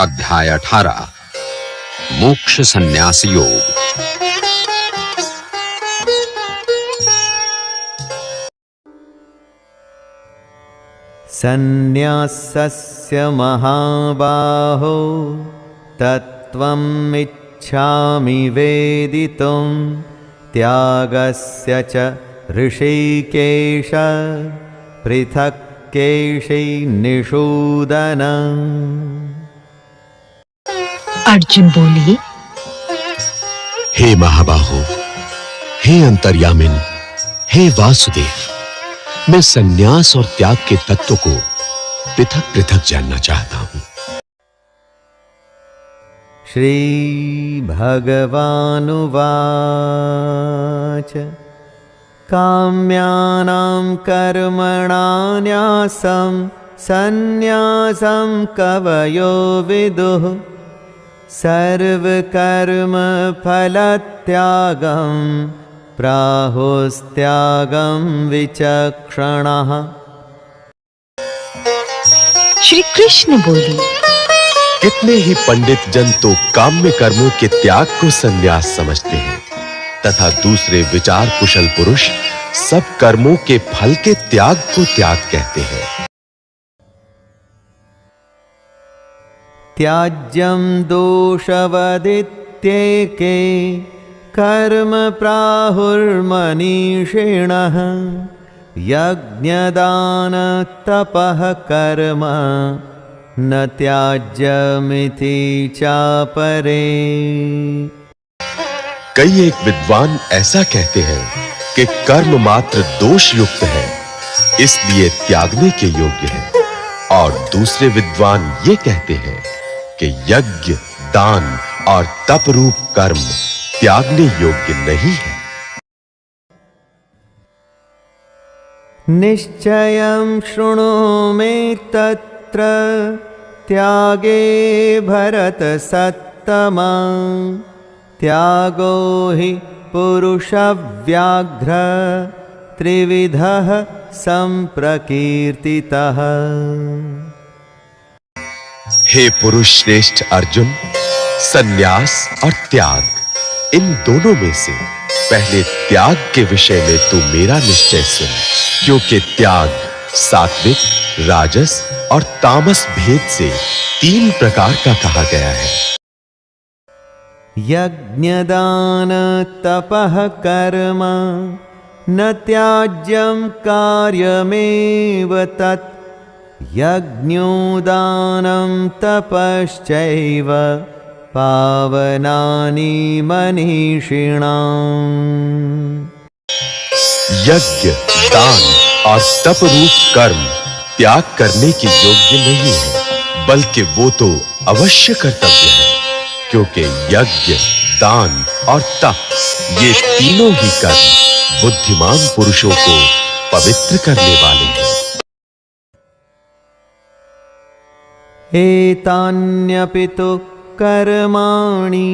अध्याय 18 मोक्ष संन्यास योग। संन्यासस्य महाबाहो तत्त्वम् इच्छामि वेदितुं त्यागस्य च ऋषिकेश पृथक् केशै निषूदन। अर्जुन बोलिए, हे महाबाहो, हे अंतर्यामिन, हे वासुदेव, मैं संन्यास और त्याग के तत्व को पृथक पृथक जानना चाहता हूं। श्री भगवानुवाच काम्यानां कर्मणां न्यासं संन्यासं कवयो विदुः सर्वकर्म फलत्यागं प्राहुस्त्यागं विचक्षणः। श्री कृष्ण बोले, कितने ही पंडित जन तो काम्य कर्मों के त्याग को संन्यास समझते हैं तथा दूसरे विचार कुशल पुरुष सब कर्मों के फल के त्याग को त्याग कहते हैं। त्याज्यं दोषवदित्येके कर्म प्राहुर्मनीषिणः यज्ञदान तपः कर्म न त्याज्यमिति चापरे। कई एक विद्वान ऐसा कहते हैं कि कर्म मात्र दोष युक्त है, इसलिए त्यागने के योग्य है, और दूसरे विद्वान ये कहते हैं कि यज्ञ, दान और तप रूप कर्म त्यागने योग्य नहीं है। निश्चयं शृणु मे तत्र त्यागे भरतसत्तमा त्यागो हि पुरुषव्याघ्र त्रिविधः संप्रकीर्तितः। हे पुरुष श्रेष्ठ अर्जुन, संन्यास और त्याग, इन दोनों में से पहले त्याग के विषय में तू मेरा निश्चय सुन, क्योंकि त्याग सात्विक, राजस और तामस भेद से 3 प्रकार का कहा गया है। यज्ञदान तपः कर्म न त्याज्यं कार्यमेव तत् यज्ञोदानं तपश्चैव पावनानि मनीषिणाम्। यज्ञ, दान और तप रूप कर्म त्याग करने के योग्य नहीं है, बल्कि वो तो अवश्य कर्तव्य है, क्योंकि यज्ञ, दान और तप ये तीनों ही कर्म बुद्धिमान पुरुषों को पवित्र करने वाले हैं। एतान्यपि तु कर्माणि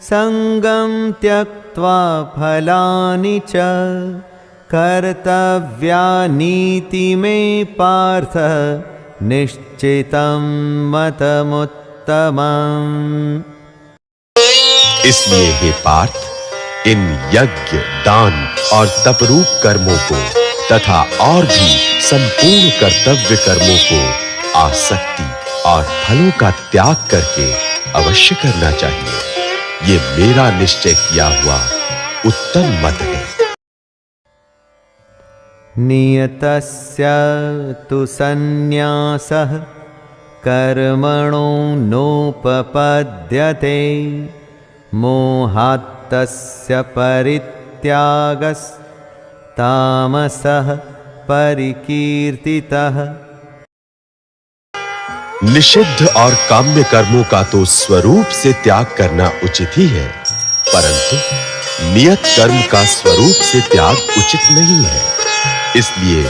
संगं त्यक्त्वा फलानि च कर्तव्यानीति मे पार्थ निश्चितं मतमुत्तमम्। इसलिए हे पार्थ, इन यज्ञ, दान और तप रूप कर्मों को तथा और भी संपूर्ण कर्तव्य कर्मों को आसक्ति और फलों का त्याग करके अवश्य करना चाहिए। ये मेरा निश्चय किया हुआ उत्तम मत है। नियतस्य तु संन्यासः कर्मणो नोपपद्यते मोहात्तस्य परित्यागस्तामसः परिकीर्तितः। निषिद्ध और काम्य कर्मों का तो स्वरूप से त्याग करना उचित ही है, परंतु नियत कर्म का स्वरूप से त्याग उचित नहीं है, इसलिए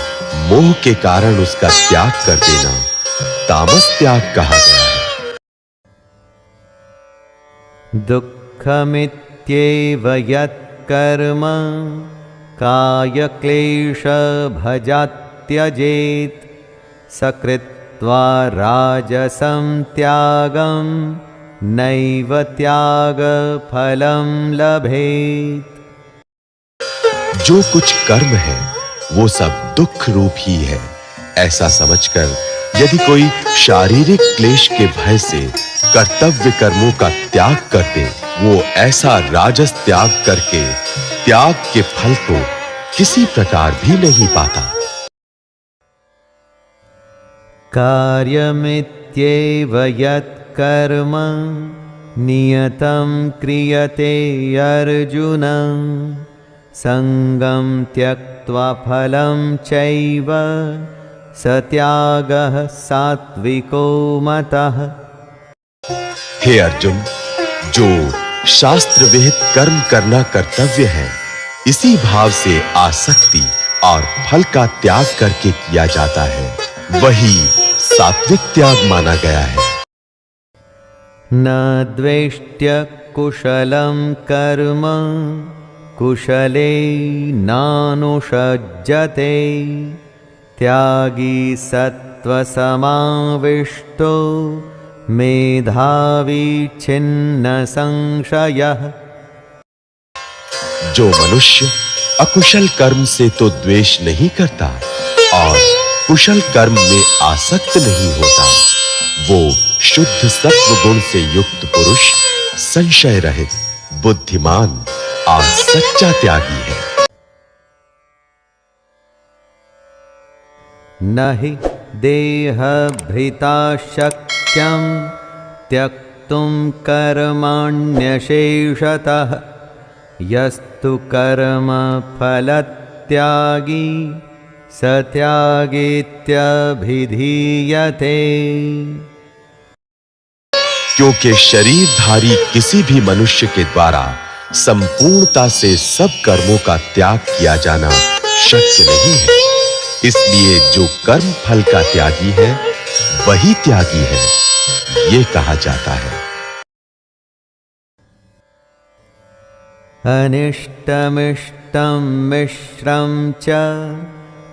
मोह के कारण उसका त्याग कर देना तामस त्याग कहा गया है। दुःखमित्येव यत्कर्म कायक्लेशभजात् त्यजेत् सकृत्वा त्यक्त्वा राजसं त्यागं नैव त्यागफलं लभेत्। जो कुछ कर्म है वो सब दुख रूप ही है। ऐसा समझकर यदि कोई शारीरिक क्लेश के भय से कर्तव्य कर्मों का त्याग कर दे, वो ऐसा राजस त्याग करके त्याग के फल को किसी प्रकार भी नहीं पाता। कार्यमित्येव यत्कर्म नियतं क्रियते अर्जुन संगं त्यक्त्वा फलं चैव सत्यागः सात्विको मतः। हे अर्जुन, जो शास्त्र विहित कर्म करना कर्तव्य है, इसी भाव से आसक्ति और फल का त्याग करके किया जाता है, वही सात्विक त्याग माना गया है। न द्वेष्ट्य कुशलं कर्म कुशले नानुषज्जते त्यागी सत्त्वसमाविष्टो मेधावी छिन्न संशयः। जो मनुष्य अकुशल कर्म से तो द्वेष नहीं करता और कुशल कर्म में आसक्त नहीं होता, वो शुद्ध सत्व गुण से युक्त पुरुष संशय रहित बुद्धिमान और सच्चा त्यागी है। न हि देहभृता शक्यं त्यक्तुं कर्माण्यशेषतः यस्तु कर्मफलत्यागी स त्यागेत्यभिधीयते। क्योंकि शरीरधारी किसी भी मनुष्य के द्वारा संपूर्णता से सब कर्मों का त्याग किया जाना शक्य नहीं है, इसलिए जो कर्म फल का त्यागी है वही त्यागी है, ये कहा जाता है। अनिष्टमिष्टं मिश्रं च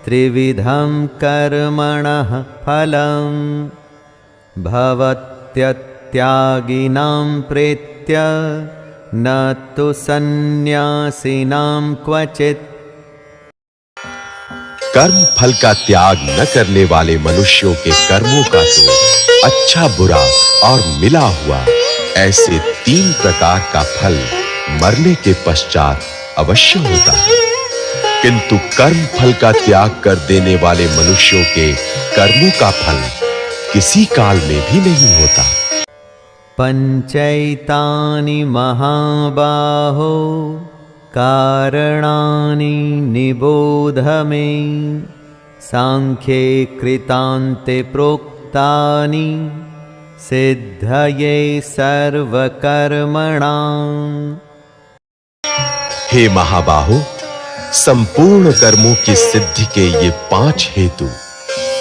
त्रिविधं कर्मणः फलं भवत्यत्यागिनां प्रीत्य न तु सन्न्यासिनां क्वचित्। कर्म फल का त्याग न करने वाले मनुष्यों के कर्मों का तो अच्छा बुरा और मिला हुआ ऐसे 3 प्रकार का फल मरने के पश्चात अवश्य होता है, किंतु कर्म फल का त्याग कर देने वाले मनुष्यों के कर्मों का फल किसी काल में भी नहीं होता। पंचैतानि महाबाहो कारणानि निबोध मे सांख्ये कृतान्ते प्रोक्तानि सिद्धये सर्वकर्मणाम्। हे महाबाहो, संपूर्ण कर्मों की सिद्धि के ये 5 हेतु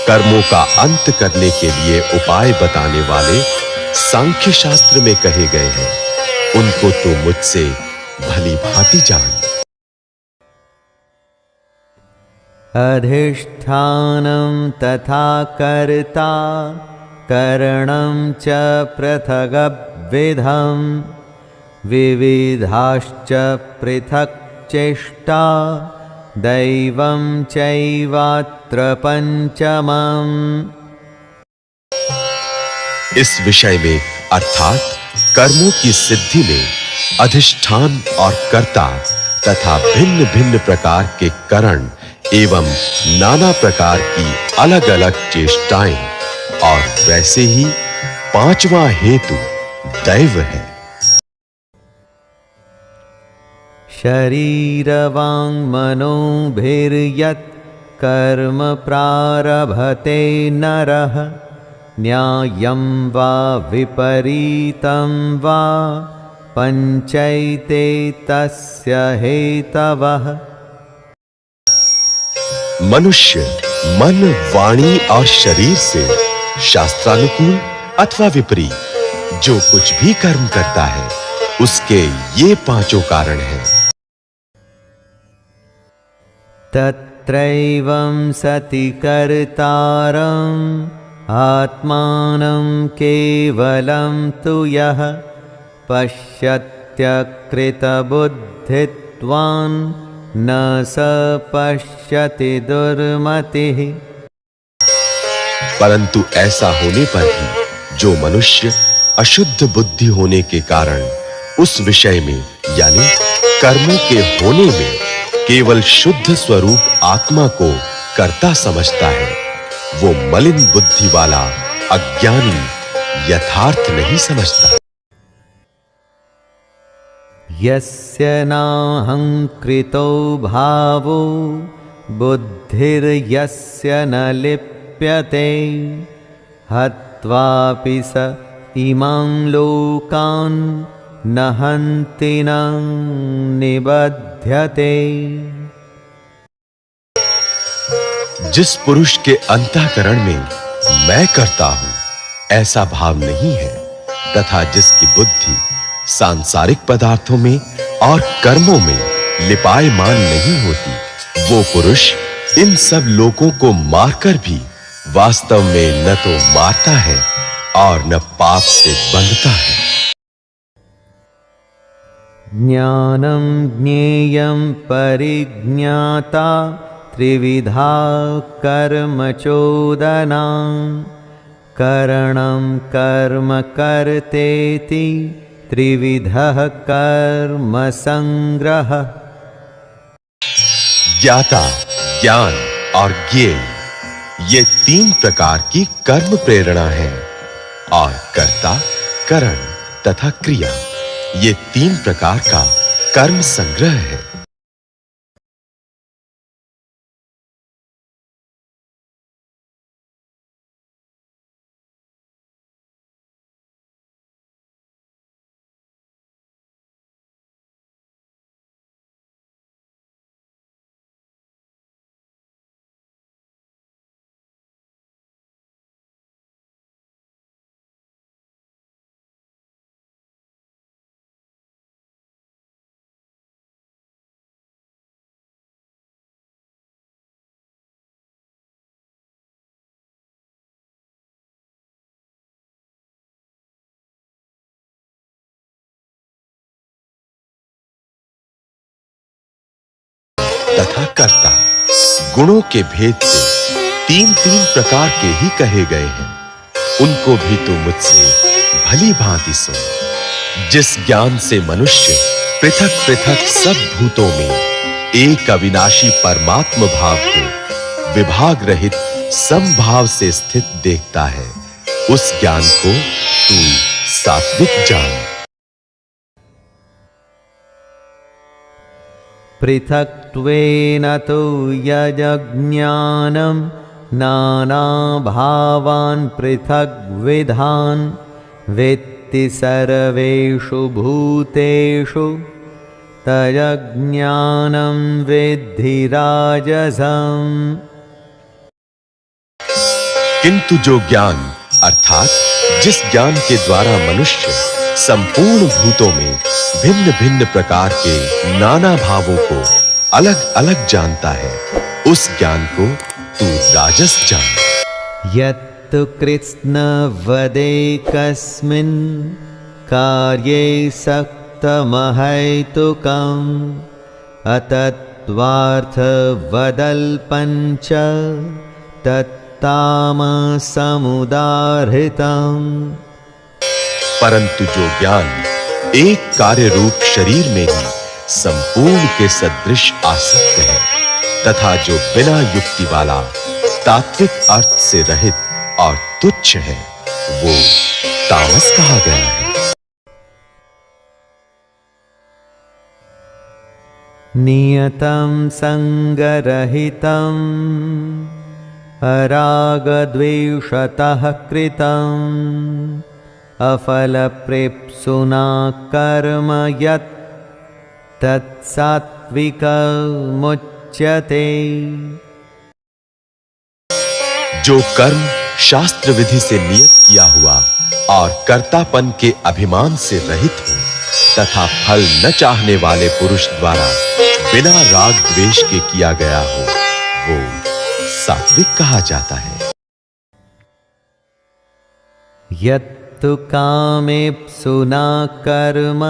कर्मों का अंत करने के लिए उपाय बताने वाले सांख्य शास्त्र में कहे गए हैं, उनको तो मुझसे भली भांति जान। अधिष्ठानं तथा कर्ता करणं च पृथग्विधं विविधाश्च पृथक् चेष्टा दैवं चैवात्र पंचमम्। इस विषय में अर्थात कर्मों की सिद्धि में अधिष्ठान और कर्ता तथा भिन्न-भिन्न प्रकार के करण एवं नाना प्रकार की अलग-अलग चेष्टाएं और वैसे ही 5वां हेतु दैव है। शरीरवाङ्मनोभिर्यत् कर्म प्रारभते नरः न्यायं वा विपरीतं वा पंचैते तस्य हेतवः। मनुष्य मन, वाणी और शरीर से शास्त्रानुकूल अथवा विपरीत जो कुछ भी कर्म करता है, उसके ये 5 कारण हैं। तत्रैवं सति कर्तारं आत्मानं केवलं तु यः पश्यत्यकृतबुद्धित्वान् न स पश्यति दुर्मतिः। परंतु ऐसा होने पर भी जो मनुष्य अशुद्ध बुद्धि होने के कारण उस विषय में यानी कर्मों के होने में केवल शुद्ध स्वरूप आत्मा को कर्ता समझता है, वो मलिन बुद्धि वाला अज्ञानी यथार्थ नहीं समझता। यस्य नाहंकृतो भावो बुद्धिर्यस्य न लिप्यते हत्वापि स इमां लोकान् न हन्ति न निबध्यते। जिस पुरुष के अंतःकरण में मैं करता हूं ऐसा भाव नहीं है तथा जिसकी बुद्धि सांसारिक पदार्थों में और कर्मों में लिपायमान नहीं होती, वो पुरुष इन सब लोगों को मारकर भी वास्तव में न तो मारता है और न पाप से बंधता है। ज्ञानं ज्ञेयं परिज्ञाता त्रिविधा कर्म चोदना करणं कर्म कर्तेति त्रिविधः कर्म संग्रह। ज्ञाता, ज्ञान और ज्ञेय ये तीन प्रकार की कर्म प्रेरणा है और कर्ता, करण तथा क्रिया ये तीन प्रकार का कर्म संग्रह है। तथा कर्ता गुणों के भेद से तीन प्रकार के ही कहे गए हैं, उनको भी तो मुझसे भली भांति सुन। जिस ज्ञान से मनुष्य पृथक-पृथक सब भूतों में एक अविनाशी परमात्म भाव को विभाग रहित समभाव से स्थित देखता है, उस ज्ञान को तू सात्विक जान। पृथक्त्वेन तु यज्ञानं नानाभावान् पृथग्विधान् वेत्ति सर्वेषु भूतेषु तज्ज्ञानं विद्धि राजसम्। किंतु जो ज्ञान अर्थात जिस ज्ञान के द्वारा मनुष्य संपूर्ण भूतों में भिन्न-भिन्न प्रकार के नाना भावों को अलग-अलग जानता है, उस ज्ञान को तू राजस जान। यत्तु कृत्स्नवदेकस्मिन् कार्ये सक्तमहैतुकम् अतत्त्वार्थवदल्पञ्च तत्तामसमुदाहृतम्। परंतु जो ज्ञान एक कार्य रूप शरीर में ही संपूर्ण के सदृश आसक्त है तथा जो बिना युक्ति वाला तात्विक अर्थ से रहित और तुच्छ है, वो तामस कहा गया है। नियतं संगरहितम् अरागद्वेषतः कृतम् अफलप्रेप्सुना कर्म यत् तत्सात्विकमुच्यते। जो कर्म शास्त्र विधि से नियत किया हुआ और कर्तापन के अभिमान से रहित हो तथा फल न चाहने वाले पुरुष द्वारा बिना राग द्वेष के किया गया हो, वो सात्विक कहा जाता है। यत्तु कामेप्सुना कर्म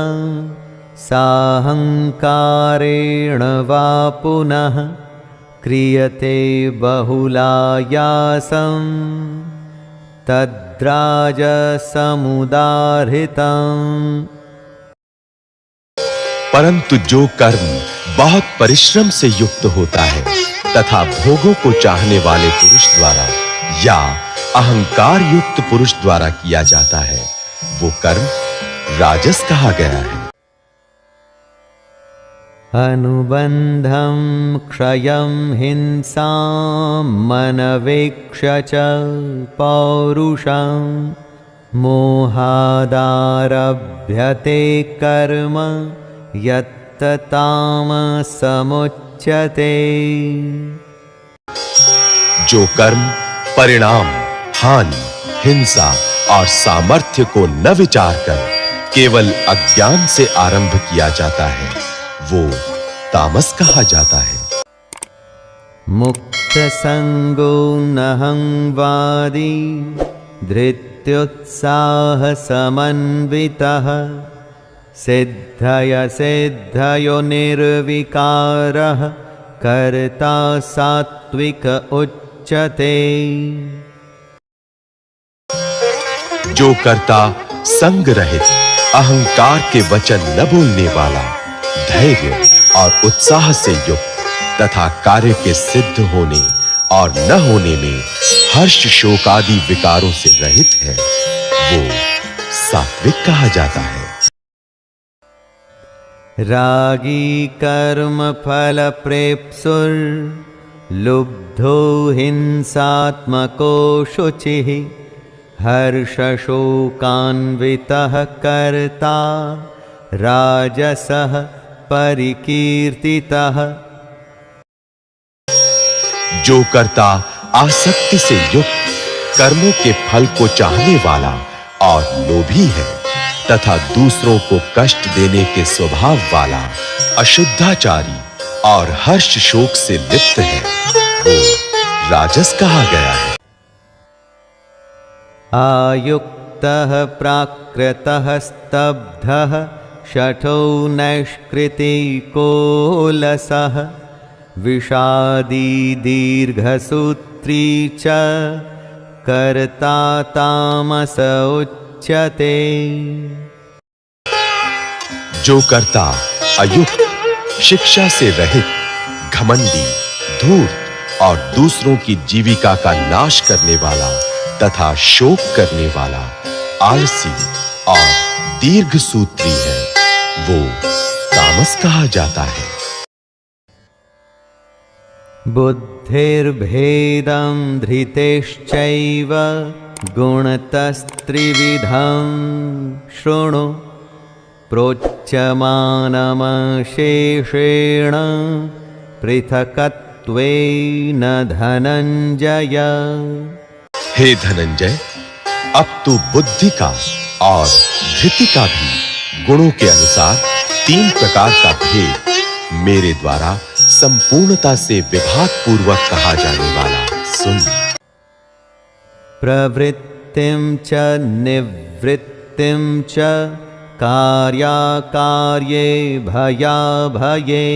साहंकारेण वा पुनः क्रियते बहुलायासं तद्राजसमुदाहृतम्। परंतु जो कर्म बहुत परिश्रम से युक्त होता है तथा भोगों को चाहने वाले पुरुष द्वारा या अहंकार युक्त पुरुष द्वारा किया जाता है, वो कर्म राजस कहा गया है। अनुबंधं क्षयं हिंसां मनवेक्ष च पौरुषं मोहादारभ्यते कर्म यत्तामसमुच्यते। जो कर्म परिणाम, हानि, हिंसा और सामर्थ्य को न विचार कर केवल अज्ञान से आरंभ किया जाता है, वो तामस कहा जाता है। मुक्तसंगो नहंवादी धृत्युत्साह समन्वितः सिद्धय सिद्धयो निर्विकारः कर्ता सात्विक उच्यते। जो कर्ता संग रहित, अहंकार के वचन न बोलने वाला, धैर्य और उत्साह से युक्त तथा कार्य के सिद्ध होने और न होने में हर्ष शोक आदि विकारों से रहित है, वो सात्विक कहा जाता है। रागी कर्म फल प्रेप्सुर लुब्धो हिंसात्मको शुचिः हर्ष शोकान्वितः कर्ता राजसः परिकीर्तितः। जो कर्ता आसक्ति से युक्त, कर्मों के फल को चाहने वाला और लोभी है तथा दूसरों को कष्ट देने के स्वभाव वाला, अशुद्धाचारी और हर्ष शोक से लिप्त है, वो राजस कहा गया है। आयुक्तः प्राकृतः स्तब्धः शठो नैष्कृतिकोलसः विषादी दीर्घसूत्री च कर्ता तामस उच्यते। जो कर्ता अयुक्त, शिक्षा से रहित, घमंडी, धूर्त और दूसरों की जीविका का नाश करने वाला तथा शोक करने वाला, आलसी और दीर्घसूत्री है, वो तामस कहा जाता है। बुद्धिर्भेदं धृतेश्चैव गुणतस्त्रिविधं शृणु प्रोच्यमानमशेषेण पृथक्त्वेन धनंजय। हे धनंजय, अब तू बुद्धि का और धृति का भी गुणों के अनुसार 3 प्रकार का भेद मेरे द्वारा संपूर्णता से विभाग पूर्वक कहा जाने वाला सुन। प्रवृत्तिं च निवृत्तिं च कार्याकार्ये भयाभये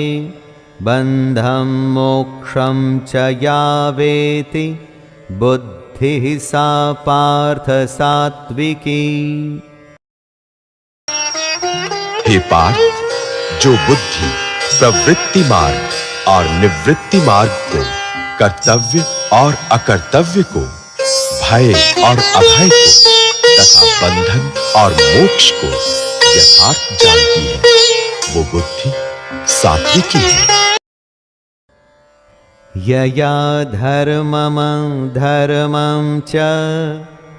बन्धं मोक्षं च या वेति बुद्धिः सा पार्थ सात्विकी। हे पार्थ, जो बुद्धि प्रवृत्ति मार्ग और निवृत्ति मार्ग को, कर्तव्य और अकर्तव्य को, भय और अभय को तथा बंधन और मोक्ष को यथार्थ जानती है, वो बुद्धि सात्विकी है। यया धर्मं च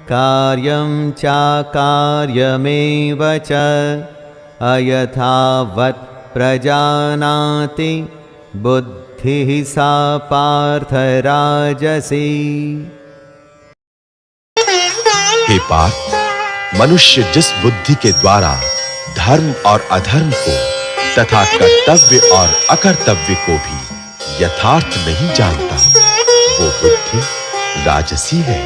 कार्यं चाकार्यमेव च अयथावत् प्रजानाति बुद्धिः सा पार्थ राजसी। हे पार्थ, मनुष्य जिस बुद्धि के द्वारा धर्म और अधर्म को तथा कर्तव्य और अकर्तव्य को भी यथार्थ नहीं जानता, वो बुद्धि राजसी है।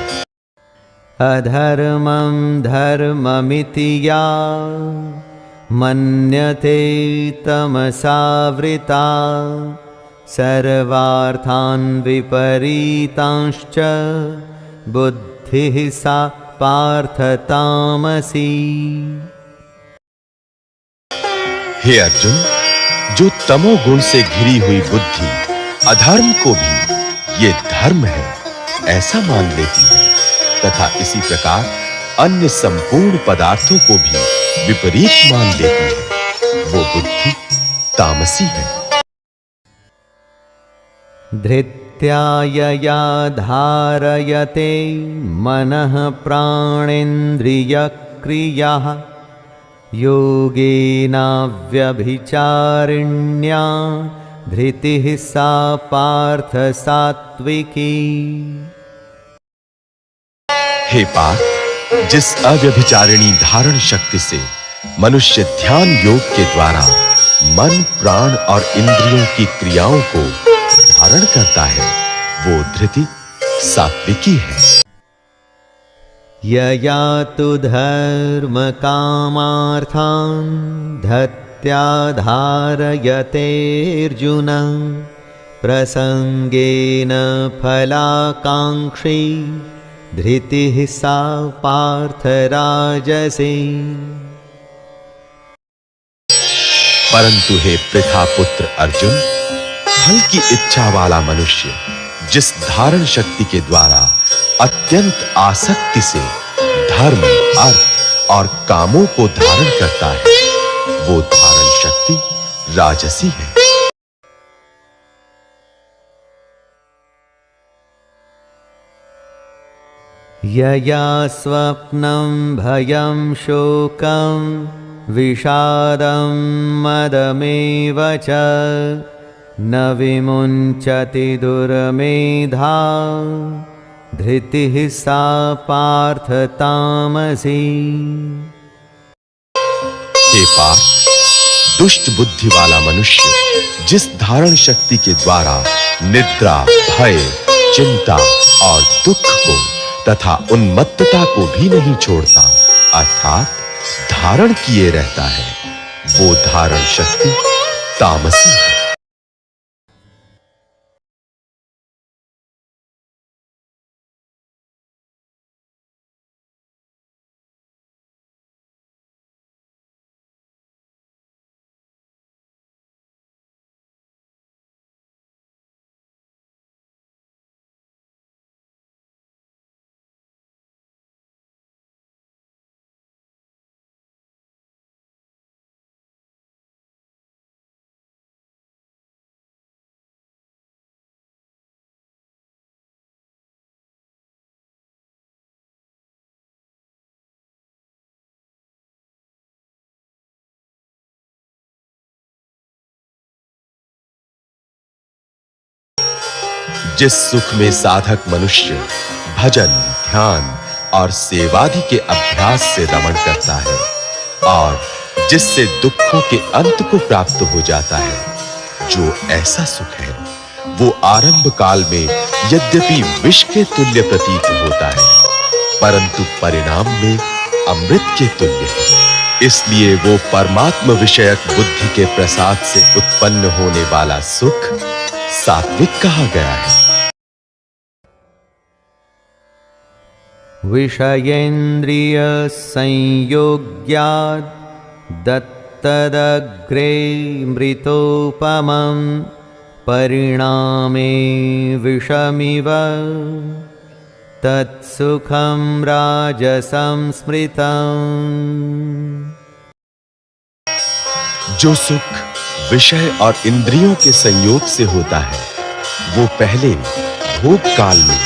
अधर्मं धर्ममिति या मन्यते तमसावृता सर्वार्थान् विपरीतांश्च बुद्धिः सा पार्थ तामसी। हे अर्जुन, जो तमोगुण से घिरी हुई बुद्धि अधर्म को भी ये धर्म है ऐसा मान लेती है तथा इसी प्रकार अन्य संपूर्ण पदार्थों को भी विपरीत मान लेती है, वो बुद्धि तामसी है। धृत्या यया धारयते मनः प्राणेन्द्रियक्रियाः योगेनाव्यभिचारिण्या धृतिः सा पार्थ सात्विकी। हे पार्थ, जिस अव्यभिचारिणी धारण शक्ति से मनुष्य ध्यान योग के द्वारा मन, प्राण और इंद्रियों की क्रियाओं को धारण करता है, वो धृति सात्विकी है। यया तु धर्म कामार्थान् धत्या धारयतेऽर्जुन प्रसंगेन फलाकांक्षी धृतिः सा पार्थ राजसी। परंतु हे पृथा पुत्र अर्जुन, फल की इच्छा वाला मनुष्य जिस धारण शक्ति के द्वारा अत्यंत आसक्ति से धर्म, अर्थ और कामों को धारण करता है, वो धारण शक्ति राजसी है। यया स्वप्नं भयं शोकं विषादं मदमेव च न विमुञ्चति दुर्मेधा धृतिः सा पार्थ तामसी। हे पार्थ, दुष्ट बुद्धि वाला मनुष्य जिस धारण शक्ति के द्वारा निद्रा, भय, चिंता और दुख को तथा उन्मत्तता को भी नहीं छोड़ता, अर्थात धारण किए रहता है, वो धारण शक्ति तामसी है। जिस सुख में साधक मनुष्य भजन, ध्यान और सेवादि के अभ्यास से रमण करता है और जिससे दुखों के अंत को प्राप्त हो जाता है, जो ऐसा सुख है वो आरंभ काल में यद्यपि विष के तुल्य प्रतीत होता है, परंतु परिणाम में अमृत के तुल्य है। इसलिए वो परमात्म विषयक बुद्धि के प्रसाद से उत्पन्न होने वाला सुख सात्विक कहा गया है। विषयेन्द्रिय संयोग्याद् दत्तदग्रे मृतोपमं परिणामे विषमिव तत्सुखं राजसं स्मृतम्। जो सुख विषय और इंद्रियों के संयोग से होता है, वो पहले भोग काल में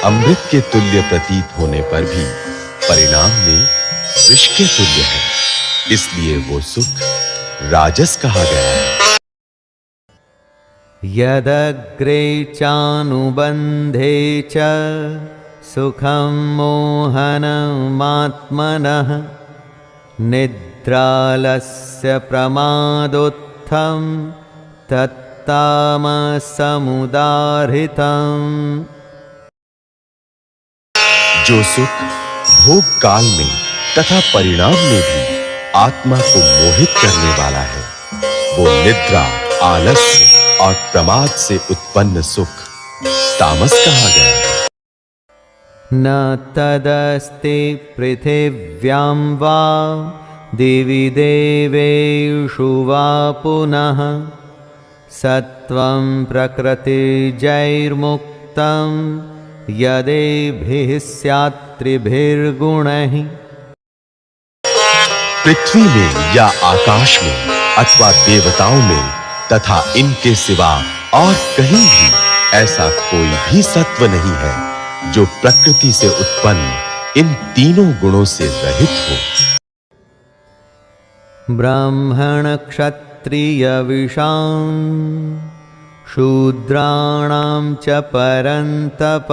अमृत के तुल्य प्रतीत होने पर भी परिणाम में विष के तुल्य है। इसलिए वो सुख राजस कहा गया है। यदग्रे चानुबन्धे च सुखं मोहनमात्मनः निद्रालस्य प्रमादोत्थं तत्तामसमुदाहृतम्। जो सुख भोग काल में तथा परिणाम में भी आत्मा को मोहित करने वाला है। वो निद्रा, आलस्य और प्रमाद से उत्पन्न सुख तामस कहा गया है। न तदस्ति पृथिव्यां वा दिवि देवेषु वा पुनः सत्वं प्रकृतिजैर्मुक्तं यदेभिः स्यात् त्रिभिर्गुणैः। पृथ्वी में या आकाश में अथवा देवताओं में तथा इनके सिवा और कहीं भी ऐसा कोई भी सत्व नहीं है जो प्रकृति से उत्पन्न इन तीनों गुणों से रहित हो। ब्राह्मण क्षत्रिय विषान् शूद्राणां च परन्तप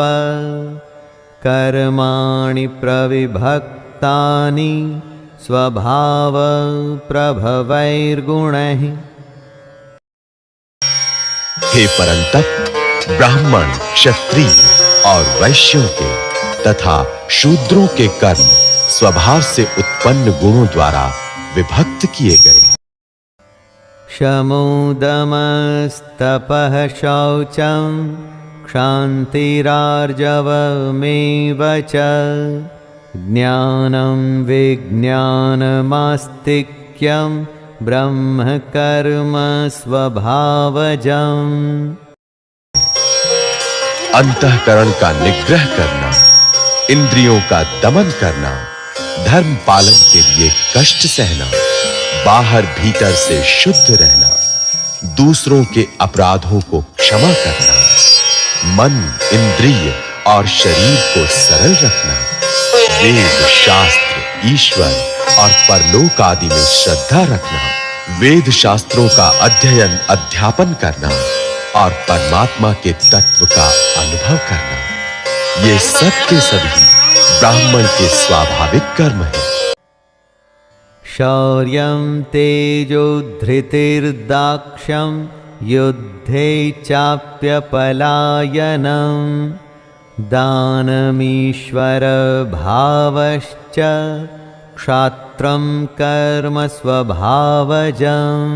कर्माणि प्रविभक्तानि स्वभाव प्रभवैर्गुणैः। हे परंतप, ब्राह्मण, क्षत्रिय और वैश्यों के तथा शूद्रों के कर्म स्वभाव से उत्पन्न गुणों द्वारा विभक्त किए गए। शमोदमस्तपः शौचं क्षान्तिरार्जवमेव च ज्ञानं विज्ञानमास्तिक्यं ब्रह्मकर्म स्वभावजम्। अंतःकरण का निग्रह करना, इंद्रियों का दमन करना, धर्म पालन के लिए कष्ट सहना, बाहर भीतर से शुद्ध रहना, दूसरों के अपराधों को क्षमा करना, मन, इंद्रिय और शरीर को सरल रखना, वेद, शास्त्र, ईश्वर और परलोक आदि में श्रद्धा रखना, वेद शास्त्रों का अध्ययन अध्यापन करना और परमात्मा के तत्व का अनुभव करना, ये सब के सभी ब्राह्मण के स्वाभाविक कर्म हैं। शौर्यं तेजो धृतिर्दाक्ष्यं युद्धे चाप्यपलायनं दानमीश्वर भावश्च क्षात्रं कर्म स्वभावजम्।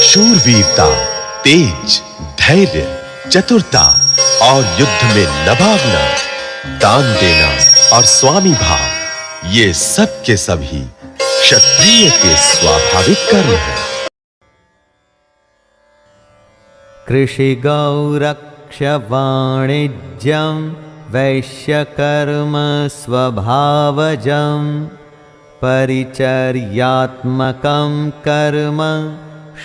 शूरवीरता, तेज, धैर्य, चतुरता और युद्ध में न भागना, दान देना और स्वामी भाव, ये सब के सभी क्षत्रिय के स्वाभाविक कर्म हैं। कृषि गौरक्ष वाणिज्यं वैश्यकर्म स्वभावजं परिचर्यात्मकं कर्म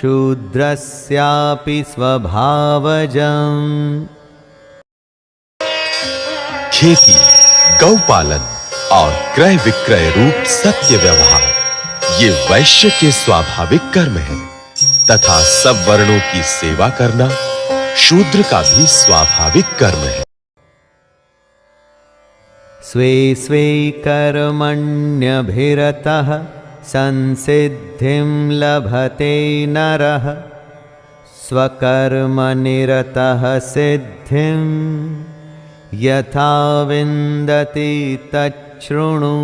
शूद्रस्यापि स्वभावजम्। खेती, गौपालन और क्रय विक्रय रूप सत्य व्यवहार, ये वैश्य के स्वाभाविक कर्म हैं तथा सब वर्णों की सेवा करना शूद्र का भी स्वाभाविक कर्म है। स्वे स्वे कर्मण्यभिरतः संसिद्धिं लभते नरः स्वकर्मनिरतः सिद्धिं यथा विन्दति तच्छृणु।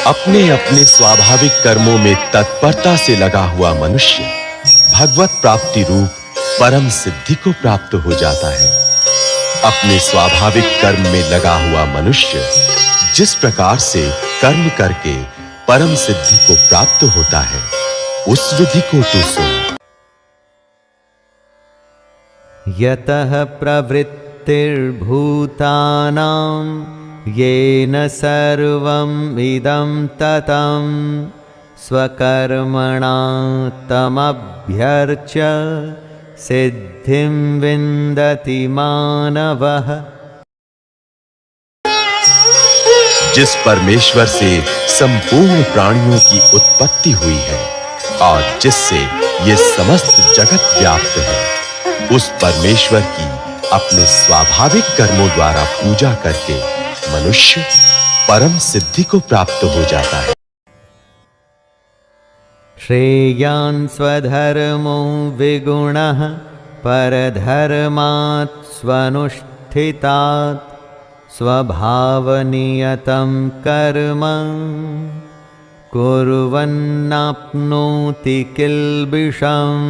अपने अपने स्वाभाविक कर्मों में तत्परता से लगा हुआ मनुष्य भगवत प्राप्ति रूप परम सिद्धि को प्राप्त हो जाता है। अपने स्वाभाविक कर्म में लगा हुआ मनुष्य जिस प्रकार से कर्म करके परम सिद्धि को प्राप्त होता है, उस विधि को तू सुन। यतः प्रवृत्तिर्भूतानां येन सर्वं इदं ततं स्वकर्मणा तमभ्यर्च्य सिद्धिं विन्दति मानवः। जिस परमेश्वर से संपूर्ण प्राणियों की उत्पत्ति हुई है और जिससे ये समस्त जगत व्याप्त है, उस परमेश्वर की अपने स्वाभाविक कर्मों द्वारा पूजा करके मनुष्य परम सिद्धि को प्राप्त हो जाता है। श्रेयान् स्वधर्मो विगुणः परधर्मात् स्वनुष्ठितात् स्थितात् स्वभावनियतं कर्म कुर्वन्नाप्नोति किल्बिषम्।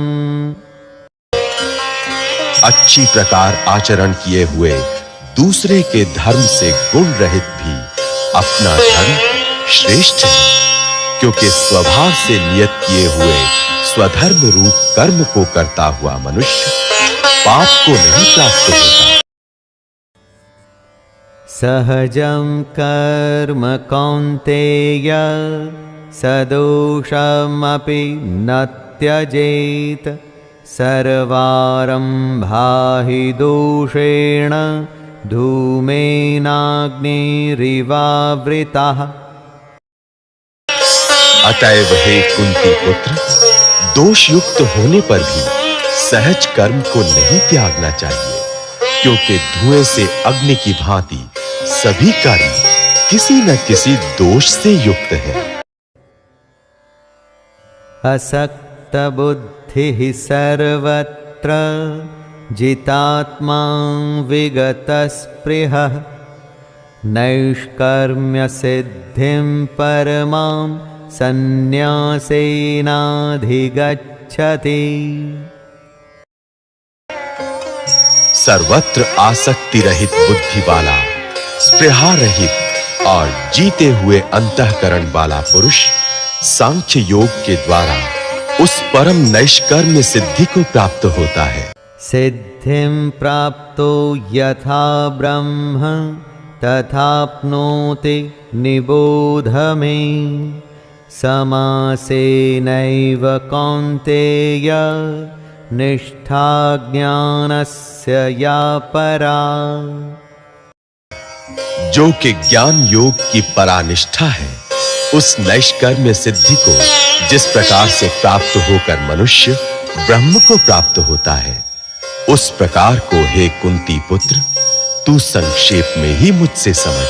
अच्छी प्रकार आचरण किए हुए दूसरे के धर्म से गुण रहित भी अपना धर्म श्रेष्ठ है, क्योंकि स्वभाव से नियत किए हुए स्वधर्म रूप कर्म को करता हुआ मनुष्य पाप को नहीं प्राप्त होता। सहजं कर्म कौन्तेय सदोषमपि न त्यजेत् सर्वारम्भा हि दोषेण धूमेनाग्निरिवावृताः। अतएव हे कुंती पुत्र, दोष युक्त होने पर भी सहज कर्म को नहीं त्यागना चाहिए, क्योंकि धुएं से अग्नि की भांति सभी कर्म किसी न किसी दोष से युक्त है। असक्त बुद्धिः सर्वत्र जितात्मा विगतस्पृहः नैष्कर्म्य सिद्धिं परमां सन्न्यासेनाधिगच्छति। सर्वत्र आसक्ति रहित बुद्धि वाला, स्पृहा रहित और जीते हुए अंतःकरण वाला पुरुष सांख्य योग के द्वारा उस परम नैष्कर्म्य सिद्धि को प्राप्त होता है। सिद्धिं प्राप्तो यथा ब्रह्म तथाप्नोति निबोध मे समासेनैव कौन्तेय निष्ठा ज्ञानस्य या परा। जो कि ज्ञान योग की परानिष्ठा है, उस नैष्कर्म्य सिद्धि को जिस प्रकार से प्राप्त होकर मनुष्य ब्रह्म को प्राप्त होता है, उस प्रकार को हे कुंती पुत्र तू संक्षेप में ही मुझसे समझ।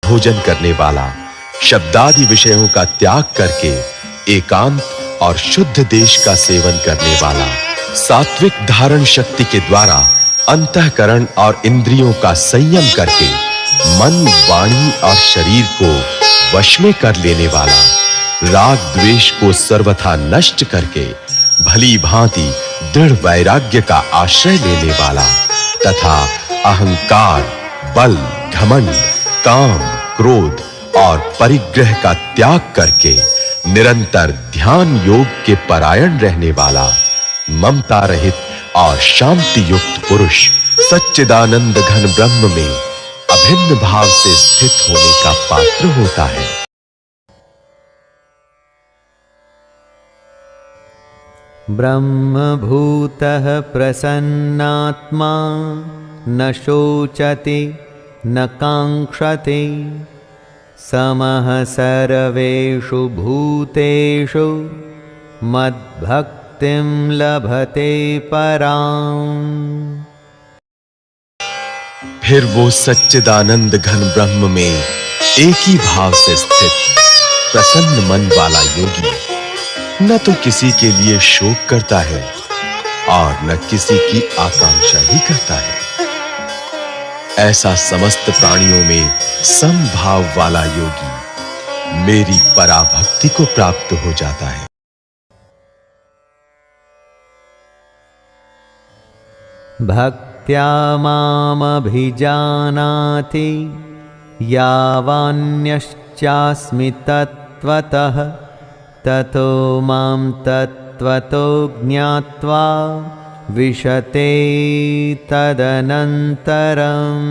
भोजन करने वाला शब्दादि विषयों का त्याग करके एकांत और शुद्ध देश का सेवन करने वाला सात्विक धारण शक्ति के द्वारा अंतःकरण और इंद्रियों का संयम करके मन, वाणी और शरीर को वश में कर लेने वाला, राग द्वेष को सर्वथा नष्ट करके भली भांति दृढ़ वैराग्य का आश्रय लेने वाला तथा अहंकार, बल, घमंड, काम, क्रोध और परिग्रह का त्याग करके निरंतर ध्यान योग के परायण रहने वाला, ममता रहित और शांति युक्त पुरुष सच्चिदानंद घन ब्रह्म में अभिन्न भाव से स्थित होने का पात्र होता है। ब्रह्मभूतः प्रसन्नात्मा न शोचति न काङ्क्षति समः सर्वेषु भूतेषु मद्भक्तिं लभते पराम्। फिर वो सच्चिदानंद घन ब्रह्म में एक ही भाव से स्थित प्रसन्न मन वाला योगी न तो किसी के लिए शोक करता है और न किसी की आकांक्षा ही करता है। ऐसा समस्त प्राणियों में समभाव वाला योगी मेरी पराभक्ति को प्राप्त हो जाता है। भक्त्या मामभिजानाति यावान्यश्चास्मि तत्त्वतः ततो मां तत्त्वतो ज्ञात्वा विशते तदनन्तरम्।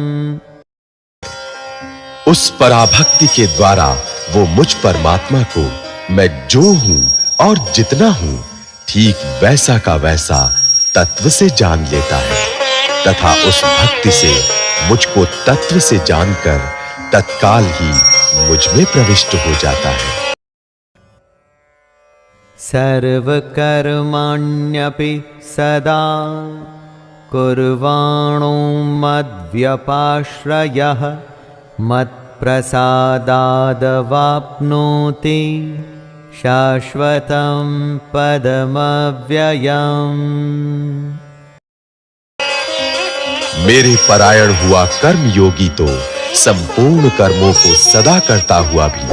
उस पराभक्ति के द्वारा वो मुझ परमात्मा को मैं जो हूं और जितना हूं ठीक वैसा का वैसा तत्व से जान लेता है तथा उस भक्ति से मुझको तत्व से जानकर तत्काल ही मुझ में प्रविष्ट हो जाता है। सर्वकर्माण्यपि सदा कुर्वाणो मद्व्यपाश्रयः मत्प्रसादादवाप्नोति शाश्वतं पदमव्ययम्। मेरे परायण हुआ कर्म योगी तो संपूर्ण कर्मों को सदा करता हुआ भी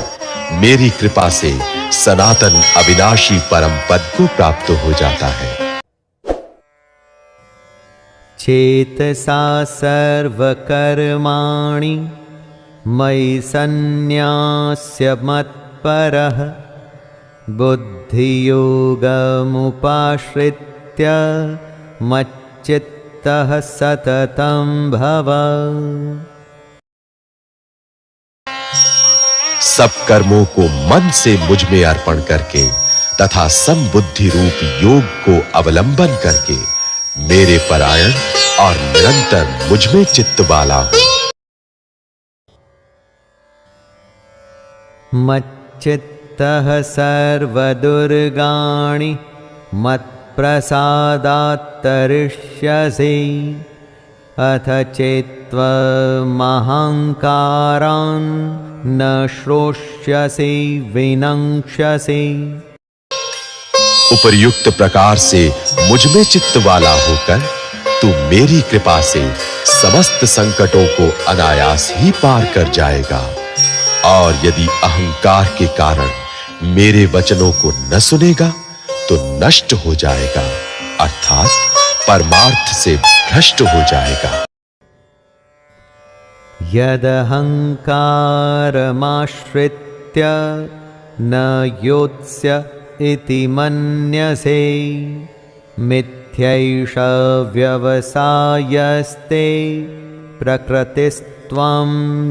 मेरी कृपा से सनातन अविनाशी परम पद को प्राप्त हो जाता है। चेतसा सर्वकर्माणि मयि सन्न्यास्य मत्परः बुद्धियोगमुपाश्रित्य मच्चित्तः सततं भव। सब कर्मों को मन से मुझ में अर्पण करके तथा समबुद्धि रूप योग को अवलंबन करके मेरे परायण और निरंतर मुझ में चित्त वाला हो। मच्चित्तः सर्वदुर्गाणि मत्प्रसादात् तरिष्यसि अथ चेत्त्वमहङ्कारान् न श्रोष्यसि विनङ्क्ष्यसि। उपर्युक्त प्रकार से मुझ में चित्त वाला होकर तू मेरी कृपा से समस्त संकटों को अनायास ही पार कर जाएगा और यदि अहंकार के कारण मेरे वचनों को न सुनेगा तो नष्ट हो जाएगा अर्थात परमार्थ से भ्रष्ट हो जाएगा। यदहंकारमाश्रित्य न योत्स्य इति मन्यसे मिथ्यैष व्यवसायस्ते प्रकृतिस्त्वं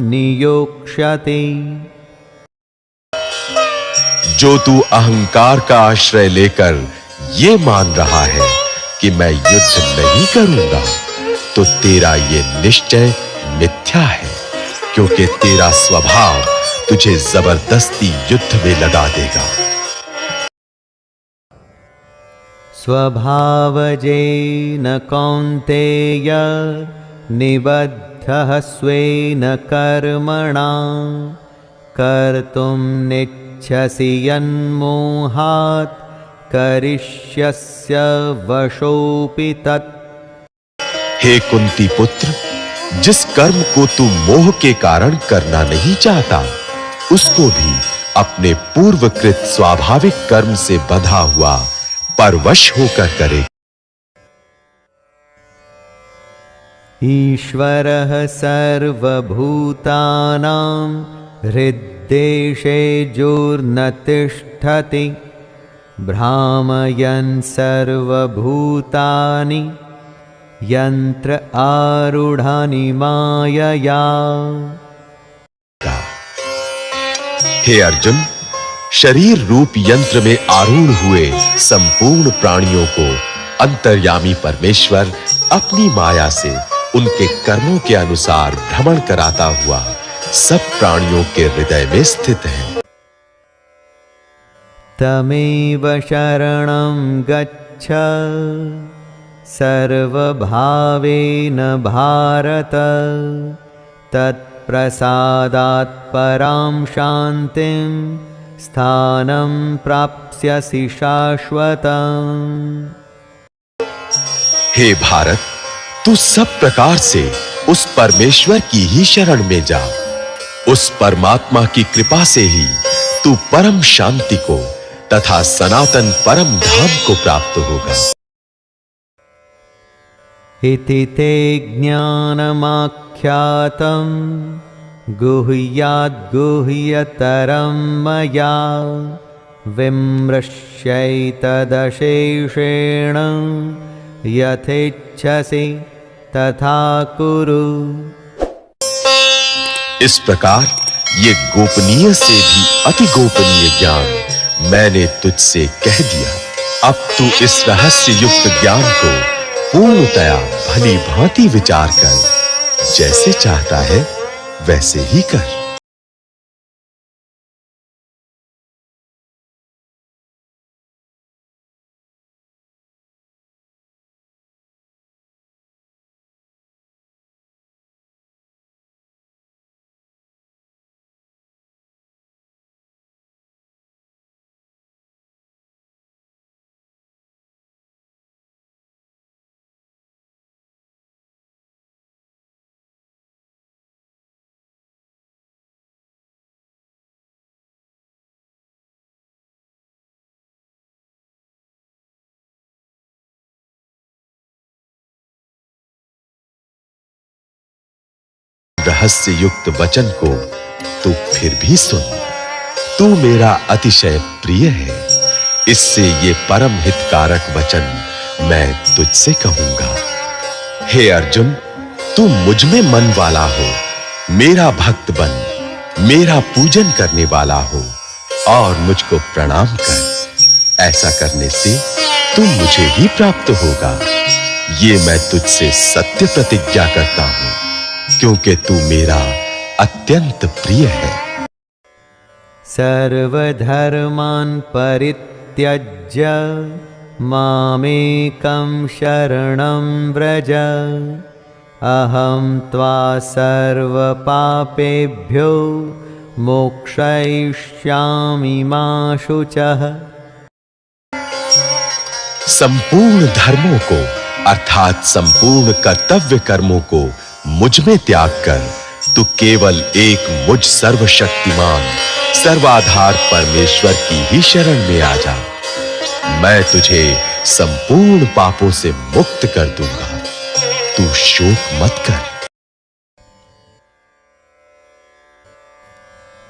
नियोक्ष्यति। जो तू अहंकार का आश्रय लेकर ये मान रहा है कि मैं युद्ध नहीं करूंगा तो तेरा ये निश्चय मिथ्या है क्योंकि तेरा स्वभाव तुझे जबरदस्ती युद्ध में लगा देगा। स्वभावजेन कौन्तेय निबद्धः स्वेन कर्मणा कर्तुं नेच्छसि यन्मोहात् करिष्यस्य वशोऽपि तत्। हे कुंती पुत्र, जिस कर्म को तू मोह के कारण करना नहीं चाहता उसको भी अपने पूर्वकृत स्वाभाविक कर्म से बंधा हुआ परवश होकर करे। ईश्वरः सर्वभूतानां हृद्देशे जोर्न तिष्ठति भ्रामयन् सर्वभूतानि यंत्र आरूढ़ानि मायया। हे अर्जुन, शरीर रूप यंत्र में आरूढ़ हुए संपूर्ण प्राणियों को अंतर्यामी परमेश्वर अपनी माया से उनके कर्मों के अनुसार भ्रमण कराता हुआ सब प्राणियों के हृदय में स्थित है। तमेव शरणं गच्छ सर्वभावेन भारत तत्प्रसादात् परां शान्तिं स्थानं प्राप्स्यसि शाश्वतम्। हे भारत, तू सब प्रकार से उस परमेश्वर की ही शरण में जा। उस परमात्मा की कृपा से ही तू परम शांति को तथा सनातन परम धाम को प्राप्त होगा। इति ते ज्ञानमाख्यातं गुह्याद्गुह्यतरं मया विमृश्यैतदशेषेण यथेच्छसि तथा कुरु। इस प्रकार ये गोपनीय से भी अति गोपनीय ज्ञान मैंने तुझसे कह दिया। अब तू इस रहस्य युक्त ज्ञान को पूर्णतया भली भांति विचार कर, जैसे चाहता है वैसे ही कर। रहस्य युक्त वचन को तू फिर भी सुन। तू मेरा अतिशय प्रिय है, इससे ये परम हितकारक वचन मैं तुझसे कहूंगा। हे अर्जुन, तू मुझ में मन वाला हो, मेरा भक्त बन, मेरा पूजन करने वाला हो और मुझको प्रणाम कर। ऐसा करने से तू मुझे ही प्राप्त होगा। ये मैं तुझसे सत्य प्रतिज्ञा करता हूं, क्योंकि तू मेरा अत्यंत प्रिय है। सर्वधर्मान् परित्यज्य मामेकं शरणं व्रज अहं त्वा सर्वपापेभ्यो मोक्षयिष्यामि मा शुचः। संपूर्ण धर्मों को अर्थात संपूर्ण कर्तव्य कर्मों को मुझ में त्याग कर तू केवल एक मुझ सर्वशक्तिमान सर्वाधार परमेश्वर की ही शरण में आ जा। मैं तुझे संपूर्ण पापों से मुक्त कर दूंगा। तू शोक मत कर।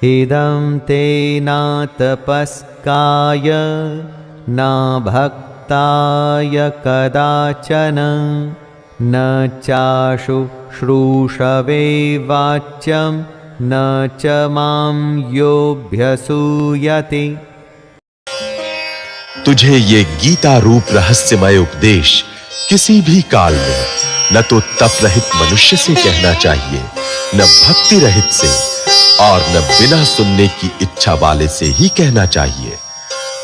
इदं ते न तपस्काय न भक्ताय कदाचन न चाशु श्रूषवे वाच्यं न च मां योऽभ्यसूयते। तुझे ये गीता रूप रहस्यमय उपदेश किसी भी काल में न तो तप रहित मनुष्य से कहना चाहिए, न भक्ति रहित से और न बिना सुनने की इच्छा वाले से ही कहना चाहिए,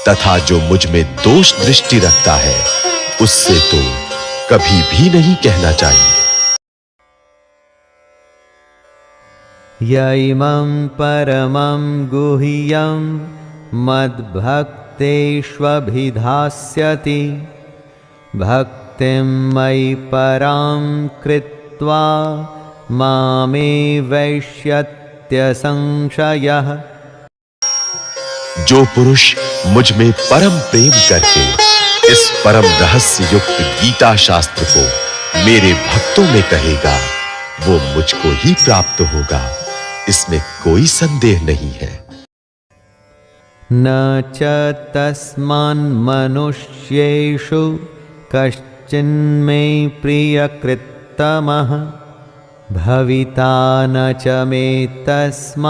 तथा जो मुझ में दोष दृष्टि रखता है उससे तो कभी भी नहीं कहना चाहिए। यैमं परमं गुह्यं मद्भक्तेष्वभिधास्यति भक्तिं मयि परां कृत्वा मामे वैष्यत्यसंशयः। जो पुरुष मुझ में परम प्रेम करके इस परम रहस्य युक्त गीता शास्त्र को मेरे भक्तों में कहेगा, वो मुझको ही प्राप्त होगा, इसमें कोई संदेह नहीं है। न च तस्मान्मनुष्येषु कश्चिन्मे प्रियकृत्तमः भविता न च मे तस्मादन्यः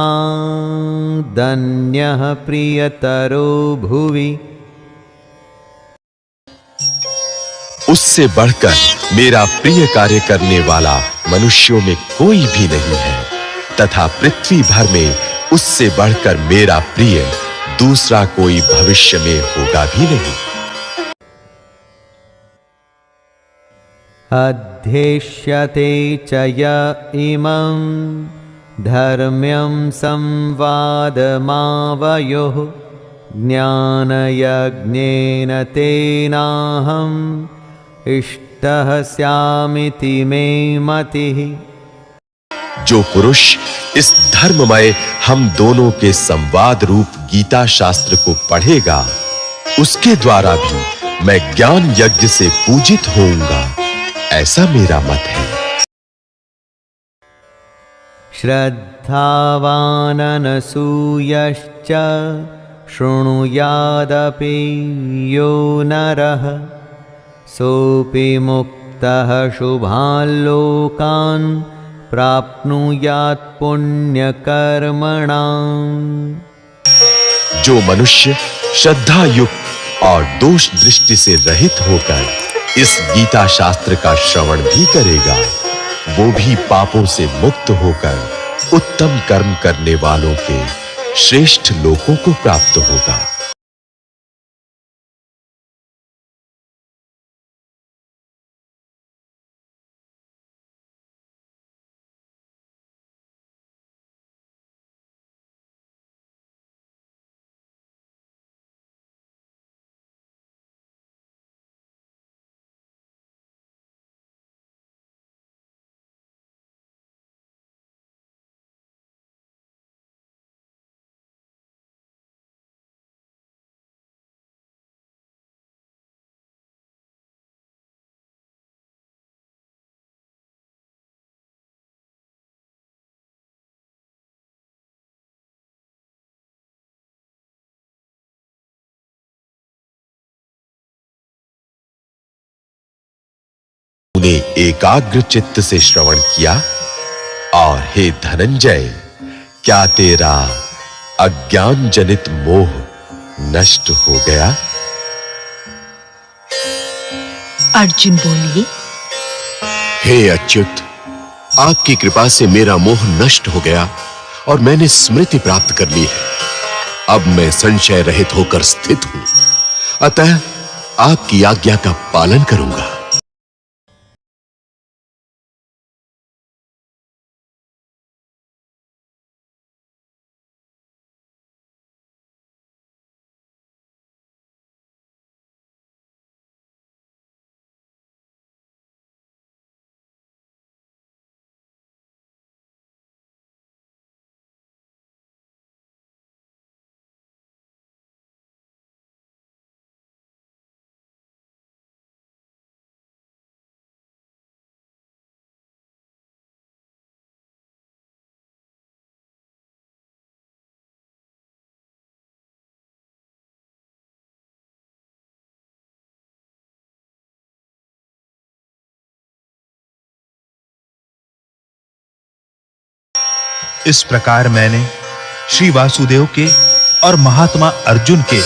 प्रियतरो भुवि। उससे बढ़कर मेरा प्रिय कार्य करने वाला मनुष्यों में कोई भी नहीं है, तथा पृथ्वी भर में उससे बढ़कर मेरा प्रिय दूसरा कोई भविष्य में होगा भी नहीं। अध्येष्यते च य इमं धर्म्यं संवादमावयोः ज्ञानयज्ञेन तेनाहम् इष्टः स्यामिति मे मतिः। जो पुरुष इस धर्ममय हम दोनों के संवाद रूप गीता शास्त्र को पढ़ेगा, उसके द्वारा भी मैं ज्ञान यज्ञ से पूजित होऊंगा, ऐसा मेरा मत है। श्रद्धावाननसूयश्च शृणुयादपि यो नरः सोऽपि मुक्तः शुभान् लोकान् प्राप्नुयात् पुण्यकर्मणाम्। जो मनुष्य श्रद्धा युक्त और दोष दृष्टि से रहित होकर इस गीता शास्त्र का श्रवण भी करेगा, वो भी पापों से मुक्त होकर उत्तम कर्म करने वालों के श्रेष्ठ लोकों को प्राप्त होगा। उन्हें एकाग्र चित्त से श्रवण किया और हे धनंजय, क्या तेरा अज्ञान जनित मोह नष्ट हो गया? अर्जुन बोले, हे अच्युत, आपकी कृपा से मेरा मोह नष्ट हो गया और मैंने स्मृति प्राप्त कर ली है। अब मैं संशय रहित होकर स्थित हूं, अतः आपकी आज्ञा का पालन करूंगा। इस प्रकार मैंने श्री वासुदेव के और महात्मा अर्जुन के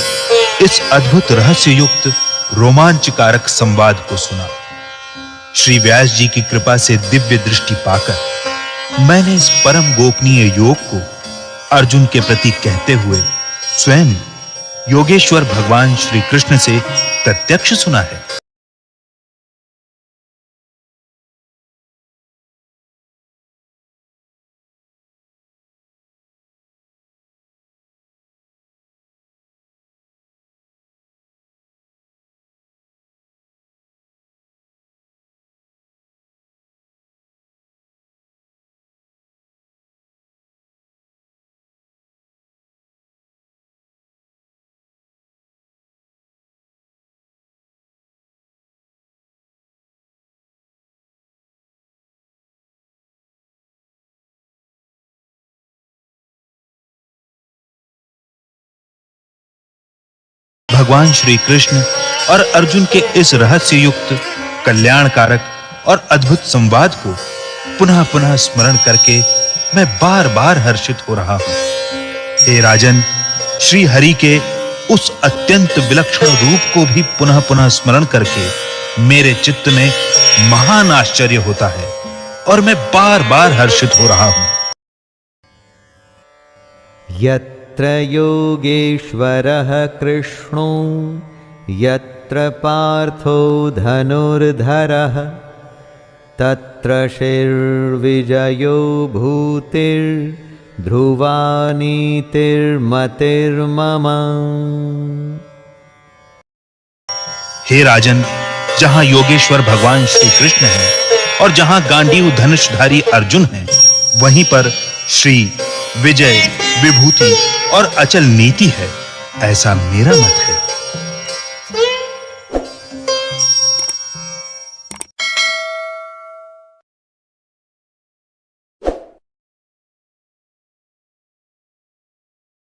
इस अद्भुत रहस्य युक्त रोमांचकारक संवाद को सुना। श्री व्यास जी की कृपा से दिव्य दृष्टि पाकर मैंने इस परम गोपनीय योग को अर्जुन के प्रति कहते हुए स्वयं योगेश्वर भगवान श्री कृष्ण से प्रत्यक्ष सुना है। भगवान श्री कृष्ण और अर्जुन के इस रहस्य युक्त कल्याणकारक और अद्भुत संवाद को पुनः पुनः स्मरण करके मैं बार-बार हर्षित हो रहा हूं। हे राजन, श्री हरि के उस अत्यंत विलक्षण रूप को भी पुनः पुनः स्मरण करके मेरे चित्त में महान आश्चर्य होता है और मैं बार-बार हर्षित हो रहा हूं। यत्र योगेश्वरः कृष्णो यत्र पार्थो धनुर्धरः तत्र शिर्विजयो भूतिर्ध्रुवा नीतिर्मतिर्मम। हे राजन, जहां योगेश्वर भगवान श्री कृष्ण हैं और जहां गांडीव धनुषधारी अर्जुन हैं, वहीं पर श्री विजय, विभूति और अचल नीति है, ऐसा मेरा मत है।